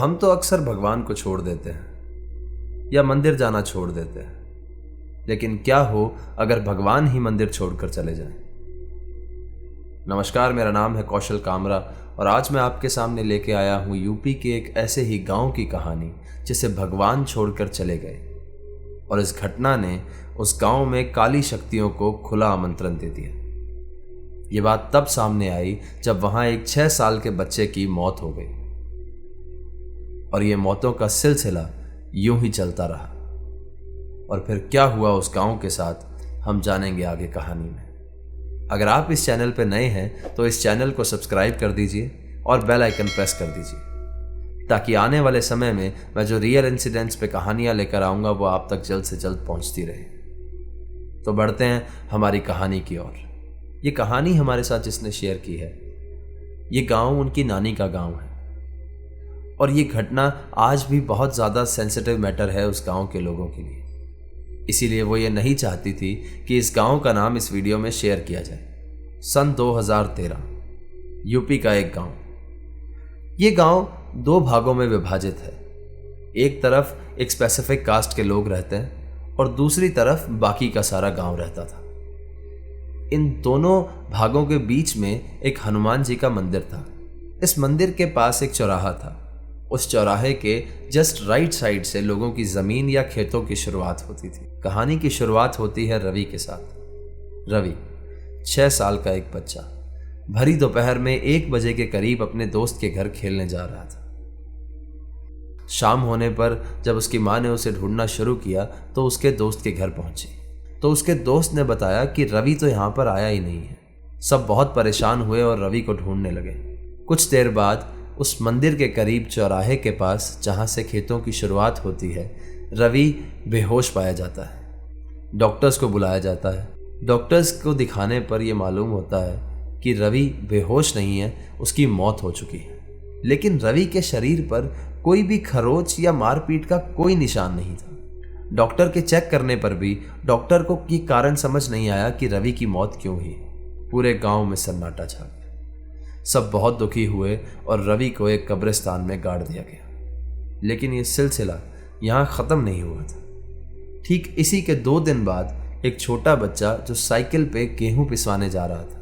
हम तो अक्सर भगवान को छोड़ देते हैं या मंदिर जाना छोड़ देते हैं, लेकिन क्या हो अगर भगवान ही मंदिर छोड़कर चले जाएं? नमस्कार, मेरा नाम है कौशल कामरा और आज मैं आपके सामने लेके आया हूँ यूपी के एक ऐसे ही गांव की कहानी जिसे भगवान छोड़कर चले गए। और इस घटना ने उस गांव में काली शक्तियों को खुला आमंत्रण दे दिया। ये बात तब सामने आई जब वहां एक 6 साल के बच्चे की मौत हो गई और ये मौतों का सिलसिला यूं ही चलता रहा। और फिर क्या हुआ उस गांव के साथ, हम जानेंगे आगे कहानी में। अगर आप इस चैनल पर नए हैं तो इस चैनल को सब्सक्राइब कर दीजिए और बेल आइकन प्रेस कर दीजिए ताकि आने वाले समय में मैं जो रियल इंसिडेंट्स पे कहानियां लेकर आऊंगा वो आप तक जल्द से जल्द पहुंचती रहे। तो बढ़ते हैं हमारी कहानी की ओर। ये कहानी हमारे साथ जिसने शेयर की है, ये गांव उनकी नानी का गांव है और ये घटना आज भी बहुत ज़्यादा सेंसिटिव मैटर है उस गांव के लोगों के लिए। इसीलिए वो ये नहीं चाहती थी कि इस गांव का नाम इस वीडियो में शेयर किया जाए। सन 2013 यूपी का एक गांव। ये गांव 2 भागों में विभाजित है। एक तरफ एक स्पेसिफिक कास्ट के लोग रहते हैं और दूसरी तरफ बाकी का सारा गांव रहता था। इन दोनों भागों के बीच में एक हनुमान जी का मंदिर था। इस मंदिर के पास एक चौराहा था। उस चौराहे के जस्ट राइट साइड से लोगों की जमीन या खेतों की शुरुआत होती थी। कहानी की शुरुआत होती है रवि के साथ। रवि 6 साल का एक बच्चा भरी दोपहर में 1 बजे के करीब अपने दोस्त के घर खेलने जा रहा था। शाम होने पर जब उसकी माँ ने उसे ढूंढना शुरू किया तो उसके दोस्त के घर पहुंची तो उसके दोस्त ने बताया कि रवि तो यहाँ पर आया ही नहीं है। सब बहुत परेशान हुए और रवि को ढूंढने लगे। कुछ देर बाद उस मंदिर के करीब चौराहे के पास जहाँ से खेतों की शुरुआत होती है, रवि बेहोश पाया जाता है। डॉक्टर्स को बुलाया जाता है। डॉक्टर्स को दिखाने पर यह मालूम होता है कि रवि बेहोश नहीं है, उसकी मौत हो चुकी है। लेकिन रवि के शरीर पर कोई भी खरोच या मारपीट का कोई निशान नहीं था। डॉक्टर के चेक करने पर भी डॉक्टर को ये कारण समझ नहीं आया कि रवि की मौत क्यों हुई। पूरे गांव में सन्नाटा छा गया। सब बहुत दुखी हुए और रवि को एक कब्रिस्तान में गाड़ दिया गया। लेकिन ये सिलसिला यहाँ ख़त्म नहीं हुआ था। ठीक इसी के 2 दिन बाद एक छोटा बच्चा जो साइकिल पे गेहूं पिसवाने जा रहा था,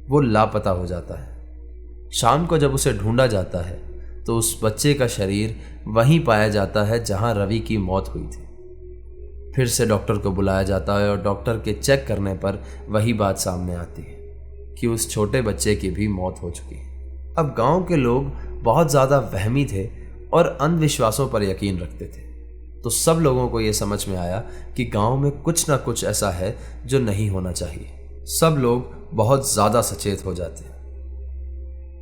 वो लापता हो जाता है। शाम को जब उसे ढूंढा जाता है तो उस बच्चे का शरीर वहीं पाया जाता है जहां रवि की मौत हुई थी। फिर से डॉक्टर को बुलाया जाता है और डॉक्टर के चेक करने पर वही बात सामने आती है कि उस छोटे बच्चे की भी मौत हो चुकी है। अब गांव के लोग बहुत ज़्यादा वहमी थे और अंधविश्वासों पर यकीन रखते थे। तो सब लोगों को ये समझ में आया कि गांव में कुछ ना कुछ ऐसा है जो नहीं होना चाहिए। सब लोग बहुत ज़्यादा सचेत हो जाते हैं।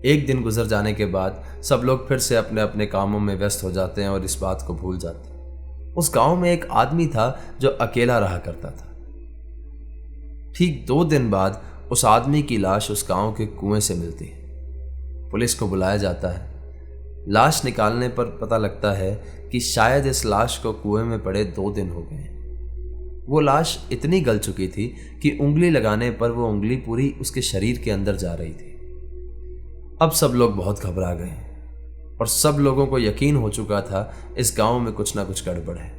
एक दिन गुजर जाने के बाद सब लोग फिर से अपने अपने कामों में व्यस्त हो जाते हैं और इस बात को भूल जाते हैं। उस गांव में एक आदमी था जो अकेला रहा करता था। ठीक 2 दिन बाद उस आदमी की लाश उस गांव के कुएं से मिलती है। पुलिस को बुलाया जाता है। लाश निकालने पर पता लगता है कि शायद इस लाश को कुएं में पड़े 2 दिन हो गए। वो लाश इतनी गल चुकी थी कि उंगली लगाने पर वो उंगली पूरी उसके शरीर के अंदर जा रही थी। अब सब लोग बहुत घबरा गए और सब लोगों को यकीन हो चुका था इस गांव में कुछ ना कुछ गड़बड़ है।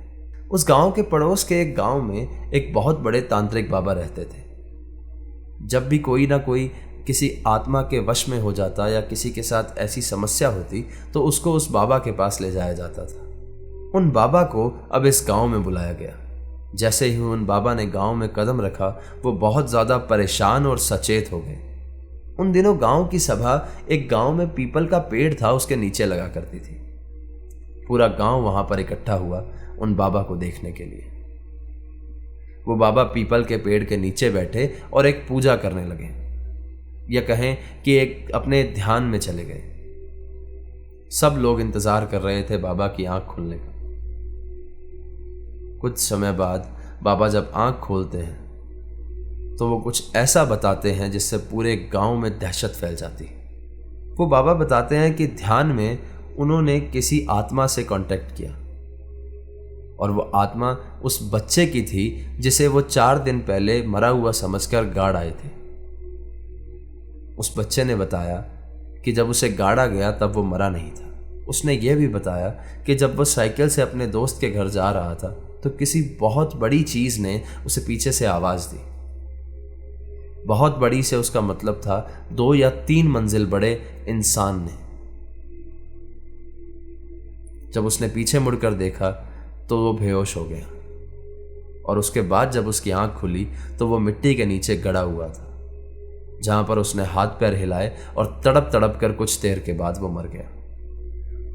उस गांव के पड़ोस के एक गांव में एक बहुत बड़े तांत्रिक बाबा रहते थे। जब भी कोई ना कोई किसी आत्मा के वश में हो जाता या किसी के साथ ऐसी समस्या होती तो उसको उस बाबा के पास ले जाया जाता था। उन बाबा को अब इस गांव में बुलाया गया। जैसे ही उन बाबा ने गांव में कदम रखा वो बहुत ज़्यादा परेशान और सचेत हो गए। उन दिनों गांव की सभा एक गांव में पीपल का पेड़ था, उसके नीचे लगा करती थी। पूरा गांव वहां पर इकट्ठा हुआ उन बाबा को देखने के लिए। वो बाबा पीपल के पेड़ के नीचे बैठे और एक पूजा करने लगे, या कहें कि एक अपने ध्यान में चले गए। सब लोग इंतजार कर रहे थे बाबा की आंख खुलने का। कुछ समय बाद बाबा जब आंख खोलते हैं तो वो कुछ ऐसा बताते हैं जिससे पूरे गांव में दहशत फैल जाती है। वो बाबा बताते हैं कि ध्यान में उन्होंने किसी आत्मा से कांटेक्ट किया और वो आत्मा उस बच्चे की थी जिसे वो 4 दिन पहले मरा हुआ समझकर गाड़ आए थे। उस बच्चे ने बताया कि जब उसे गाड़ा गया तब वो मरा नहीं था, उसने यह भी बताया कि जब वह साइकिल से अपने दोस्त के घर जा रहा था तो किसी बहुत बड़ी चीज़ ने उसे पीछे से आवाज़ दी। बहुत बड़ी से उसका मतलब था 2 या 3 मंजिल बड़े इंसान ने। जब उसने पीछे मुड़कर देखा तो वो बेहोश हो गया और उसके बाद जब उसकी आंख खुली तो वो मिट्टी के नीचे गड़ा हुआ था, जहां पर उसने हाथ पैर हिलाए और तड़प तड़प कर कुछ देर के बाद वो मर गया।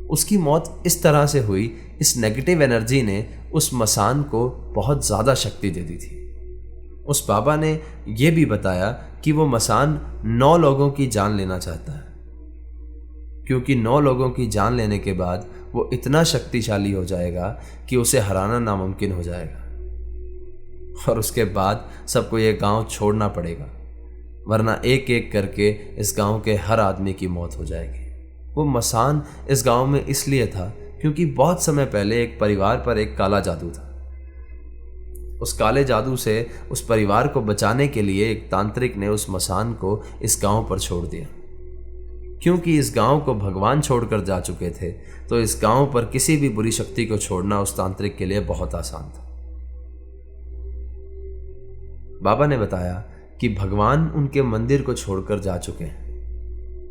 उसकी मौत इस तरह से हुई, इस नेगेटिव एनर्जी ने उस मसान को बहुत ज़्यादा शक्ति दे दी थी। उस बाबा ने यह भी बताया कि वो मसान 9 लोगों की जान लेना चाहता है, क्योंकि 9 लोगों की जान लेने के बाद वो इतना शक्तिशाली हो जाएगा कि उसे हराना नामुमकिन हो जाएगा और उसके बाद सबको ये गांव छोड़ना पड़ेगा, वरना एक एक करके इस गांव के हर आदमी की मौत हो जाएगी। वो मसान इस गांव में इसलिए था क्योंकि बहुत समय पहले एक परिवार पर एक काला जादू था। उस काले जादू से उस परिवार को बचाने के लिए एक तांत्रिक ने उस मसान को इस गांव पर छोड़ दिया। क्योंकि इस गांव को भगवान छोड़कर जा चुके थे तो इस गांव पर किसी भी बुरी शक्ति को छोड़ना उस तांत्रिक के लिए बहुत आसान था। बाबा ने बताया कि भगवान उनके मंदिर को छोड़कर जा चुके हैं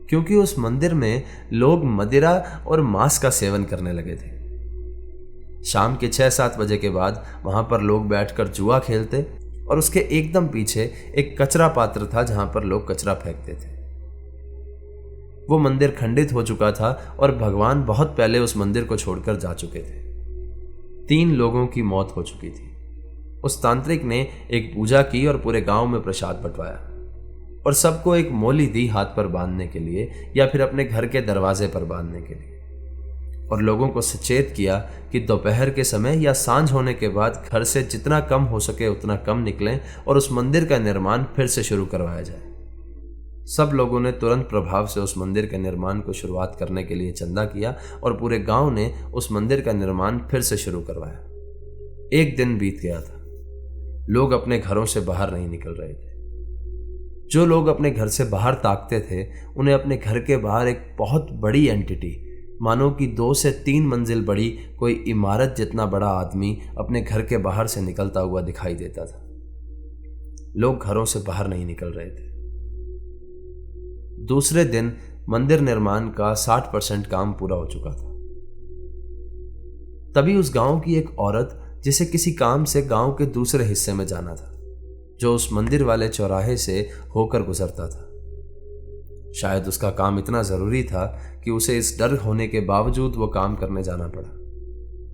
क्योंकि उस मंदिर में लोग मदिरा और मांस का सेवन करने लगे थे। शाम के 6-7 बजे के बाद वहां पर लोग बैठकर जुआ खेलते और उसके एकदम पीछे एक कचरा पात्र था जहां पर लोग कचरा फेंकते थे। वो मंदिर खंडित हो चुका था और भगवान बहुत पहले उस मंदिर को छोड़कर जा चुके थे। 3 लोगों की मौत हो चुकी थी। उस तांत्रिक ने एक पूजा की और पूरे गांव में प्रसाद बंटवाया और सबको एक मोली दी हाथ पर बांधने के लिए या फिर अपने घर के दरवाजे पर बांधने के लिए, और लोगों को सचेत किया कि दोपहर के समय या सांझ होने के बाद घर से जितना कम हो सके उतना कम निकलें और उस मंदिर का निर्माण फिर से शुरू करवाया जाए। सब लोगों ने तुरंत प्रभाव से उस मंदिर के निर्माण को शुरुआत करने के लिए चंदा किया और पूरे गांव ने उस मंदिर का निर्माण फिर से शुरू करवाया। एक दिन बीत गया था। लोग अपने घरों से बाहर नहीं निकल रहे थे। जो लोग अपने घर से बाहर ताकते थे उन्हें अपने घर के बाहर एक बहुत बड़ी एंटिटी, मानो कि 2 से 3 मंजिल बड़ी कोई इमारत जितना बड़ा आदमी अपने घर के बाहर से निकलता हुआ दिखाई देता था। लोग घरों से बाहर नहीं निकल रहे थे। दूसरे दिन मंदिर निर्माण का 60% काम पूरा हो चुका था। तभी उस गांव की एक औरत, जिसे किसी काम से गांव के दूसरे हिस्से में जाना था, जो उस मंदिर वाले चौराहे से होकर गुजरता था। शायद उसका काम इतना जरूरी था कि उसे इस डर होने के बावजूद वो काम करने जाना पड़ा।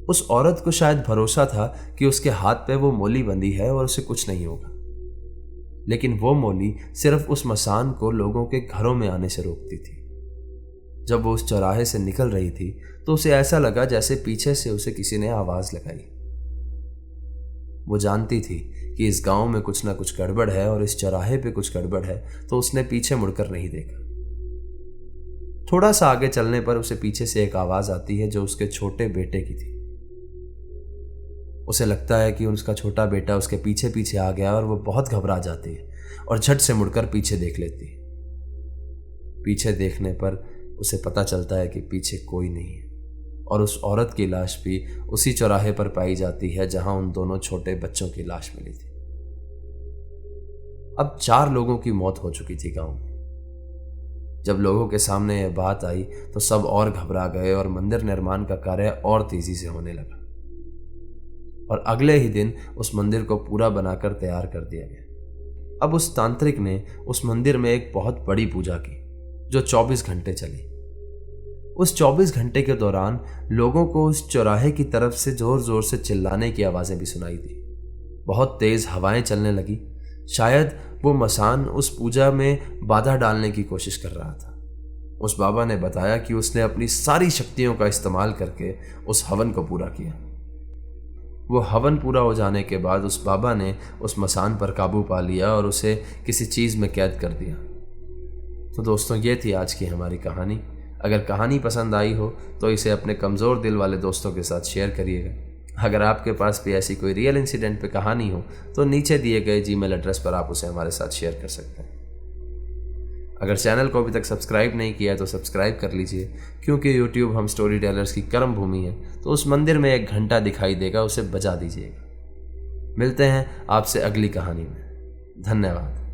उस औरत को शायद भरोसा था कि उसके हाथ पे वो मोली बंधी है और उसे कुछ नहीं होगा, लेकिन वो मोली सिर्फ उस मसान को लोगों के घरों में आने से रोकती थी। जब वो उस चौराहे से निकल रही थी तो उसे ऐसा लगा जैसे पीछे से उसे किसी ने आवाज लगाई। वो जानती थी कि इस गांव में कुछ ना कुछ गड़बड़ है और इस चौराहे पे कुछ गड़बड़ है, तो उसने पीछे मुड़कर नहीं देखा। थोड़ा सा आगे चलने पर उसे पीछे से एक आवाज आती है जो उसके छोटे बेटे की थी। उसे लगता है कि उसका छोटा बेटा उसके पीछे पीछे आ गया और वो बहुत घबरा जाती है और झट से मुड़कर पीछे देख लेती है। पीछे देखने पर उसे पता चलता है कि पीछे कोई नहीं है और उस औरत की लाश भी उसी चौराहे पर पाई जाती है जहां उन दोनों छोटे बच्चों की लाश मिली थी। अब 4 लोगों की मौत हो चुकी थी गांव में। जब लोगों के सामने यह बात आई तो सब और घबरा गए और मंदिर निर्माण का कार्य और तेजी से होने लगा और अगले ही दिन उस मंदिर को पूरा बनाकर तैयार कर दिया गया। अब उस तांत्रिक ने उस मंदिर में एक बहुत बड़ी पूजा की जो 24 घंटे चली। उस 24 घंटे के दौरान लोगों को उस चौराहे की तरफ से जोर जोर से चिल्लाने की आवाजें भी सुनाई दी। बहुत तेज हवाएं चलने लगी। शायद वो मसान उस पूजा में बाधा डालने की कोशिश कर रहा था। उस बाबा ने बताया कि उसने अपनी सारी शक्तियों का इस्तेमाल करके उस हवन को पूरा किया। वो हवन पूरा हो जाने के बाद उस बाबा ने उस मसान पर काबू पा लिया और उसे किसी चीज़ में कैद कर दिया। तो दोस्तों, ये थी आज की हमारी कहानी। अगर कहानी पसंद आई हो तो इसे अपने कमज़ोर दिल वाले दोस्तों के साथ शेयर करिएगा। अगर आपके पास भी ऐसी कोई रियल इंसिडेंट पे कहानी हो तो नीचे दिए गए जीमेल एड्रेस पर आप उसे हमारे साथ शेयर कर सकते हैं। अगर चैनल को अभी तक सब्सक्राइब नहीं किया है तो सब्सक्राइब कर लीजिए, क्योंकि यूट्यूब हम स्टोरी टेलर्स की कर्म भूमि है, तो उस मंदिर में एक घंटा दिखाई देगा, उसे बजा दीजिएगा। मिलते हैं आपसे अगली कहानी में। धन्यवाद।